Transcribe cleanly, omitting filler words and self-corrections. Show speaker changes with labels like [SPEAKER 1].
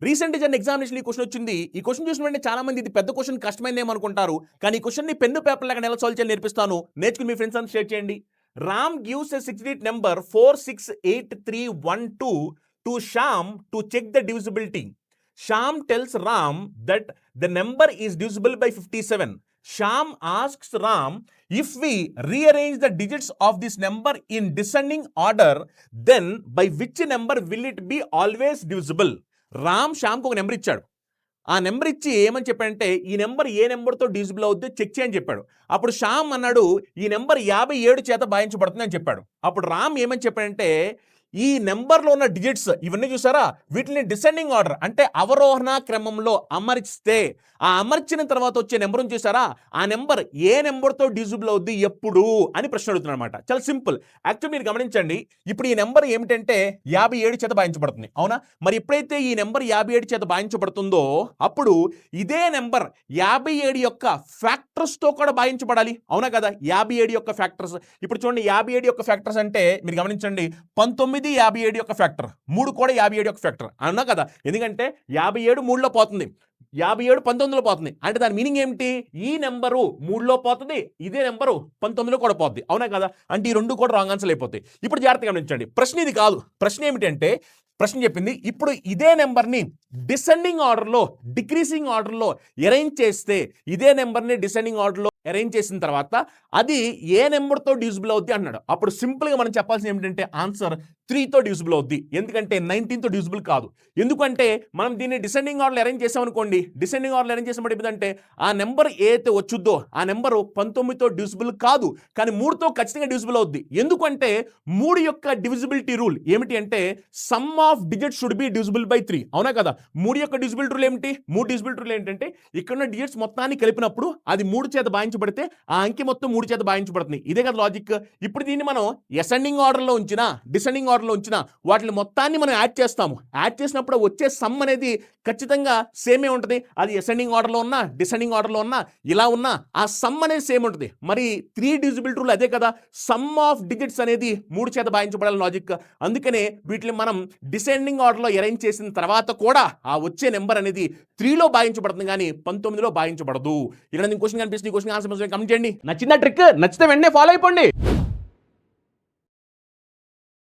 [SPEAKER 1] Recent జరిగిన examination ఈ question వచ్చింది. ఈ క్వశ్చన్ చూసిన వెంటనే చాలా మంది ఇది పెద్ద క్వశ్చన్ కష్టమైందేమో అనుకుంటారు. కానీ ఈ క్వశ్చన్ ని పెన్ను పేపర్ లాగా ఎలా సాల్వ్ చేయాలి నేర్పిస్తాను. నేర్చుకుని మీ ఫ్రెండ్స్ అంతా షేర్ చేయండి. Ram gives a 6-digit number 468312 to Shyam to check the divisibility. Shyam tells Ram that the number is divisible by 57. Shyam asks Ram, if we rearrange the digits of this number in descending order, then by which number will it be always divisible? Ram శ్యామ్కి ఒక number ఇచ్చాడు. ఆ number ఇచ్చి ఏమని చెప్పాడంటే ఈ number ఏ నెంబర్తో divisible అవుద్దో check చేయని చెప్పాడు. అప్పుడు శ్యామ్ అన్నాడు ఈ నెంబర్ 57 చేత భాగించబడుతుంది అని చెప్పాడు. అప్పుడు రామ్ ఏమని చెప్పాడంటే ఈ నెంబర్లో ఉన్న డిజిట్స్ ఇవన్నీ చూసారా, వీటిని డిసెండింగ్ ఆర్డర్ అంటే అవరోహణ క్రమంలో అమర్చితే ఆ అమర్చిన తర్వాత వచ్చే నెంబర్ చూసారా, ఆ నెంబర్ ఏ నెంబర్తో డివిజిబుల్ అవుద్ది ఎప్పుడు అని ప్రశ్న అడుగుతున్నాడు అనమాట. చాలా సింపుల్. యాక్చువల్ మీరు గమనించండి, ఇప్పుడు ఈ నెంబర్ ఏమిటంటే 57 చేత భాగించబడుతుంది, అవునా? మరి ఎప్పుడైతే ఈ నెంబర్ 57 చేత భాగించబడుతుందో అప్పుడు ఇదే నెంబర్ 57 యొక్క ఫ్యాక్టర్స్తో కూడా భాగించబడాలి, అవునా కదా? 57 యొక్క ఫ్యాక్టర్స్ ఇప్పుడు చూడండి, 57 యొక్క ఫ్యాక్టర్స్ అంటే మీరు గమనించండి 19 57 యొక్క ఫ్యాక్టర్, 3 కూడా 57 యొక్క ఫ్యాక్టర్ అన్నా కదా. ఎందుకంటే 57 3లో పోతుంది, 57 19లో పోతుంది. అంటే దాని మీనింగ్ ఏమిటి? ఈ నెంబరు 3లో పోతుంది, ఇదే నెంబరు 19లో కూడా పోతుంది, అవునా కదా? అంటే ఈ రెండు కూడా రాంగ్ ఆన్సర్లు అయిపోతాయి. ఇప్పుడు జాగ్రత్తగా గమనించండి, ప్రశ్న ఇది కాదు. ప్రశ్న ఏమిటంటే ప్రశ్న చెప్పింది ఇప్పుడు ఇదే నెంబర్ని డిసెండింగ్ ఆర్డర్లో డిక్రీసింగ్ ఆర్డర్లో అరేంజ్ చేస్తే ఇదే నెంబర్ని డిసెండింగ్ ఆర్డర్లో అరేంజ్ చేసిన తర్వాత అది ఏ నెంబర్తో డివిజిబుల్ అవుద్ది అన్నాడు. అప్పుడు సింపుల్గా మనం చెప్పాల్సింది ఏమిటంటే ఆన్సర్ 3తో డివిజిబుల్ అవుద్ది. ఎందుకంటే 19తో డివిజిబుల్ కాదు. ఎందుకంటే మనం దీన్ని డిసెండింగ్ ఆర్డర్లో అరేంజ్ చేసామనుకోండి, డిసెండింగ్ ఆర్డర్లో అరేంజ్ చేసినప్పుడు ఏమిటంటే ఆ నెంబర్ ఏదైతే వచ్చుద్దో ఆ నెంబరు 19తో డివిజిబుల్ కాదు, కానీ 3తో ఖచ్చితంగా డివిజిబుల్ అవుద్ది. ఎందుకంటే 3 యొక్క డివిజిబిలిటీ రూల్ ఏమిటి అంటే some of digits should be divisible by 3, అవునా కదా? 3 యొక్క డివిజిబిలిటీ రూల్ ఏమిటి? 3 డివిజిబిలిటీ రూల్ ఏంటంటే ఇక్కడ డిజిట్స్ మొత్తాన్ని కలిపినప్పుడు అది 3 చేత భాగించబడితే ఆ అంకె మొత్తం 3 చేత భాగించబడుతుంది. ఇదే కదా లాజిక్. ఇప్పుడు దీన్ని మనం అసెండింగ్ ఆర్డర్లో ఉంచినా డిసెండింగ్ ఆర్డర్లో ఉంచినా వాటిని మొత్తాన్ని మనం యాడ్ చేస్తాము. యాడ్ చేసినప్పుడు వచ్చే సమ్ అనేది ఖచ్చితంగా సేమే ఉంటుంది. అది అసెండింగ్ ఆర్డర్లో ఉన్నా డిసెండింగ్ ఆర్డర్లో ఉన్నా ఇలా ఉన్నా ఆ సమ్ అనేది సేమ్ ఉంటుంది. మరి 3 డివిజిబిలిటీ రూల్ అదే కదా, సమ్ ఆఫ్ డిజిట్స్ అనేది 3 చేత భాగించబడాలి లాజిక్. అందుకనే వీటిని మనం డిసెండింగ్ ఆర్డర్లో అరేంజ్ చేసిన తర్వాత కూడా ఆ వచ్చే నెంబర్ అనేది 3లో భాగించబడుతుంది కానీ 19లో భాగించబడదు. ఇక్కడ క్వశ్చన్ కనిపిస్తుంది, క్వశ్చన్ ఆన్సర్ కమెంట్ చేయండి. నచ్చిన ట్రిక్ నచ్చితే వెంటనే ఫాలో అయిపోండి.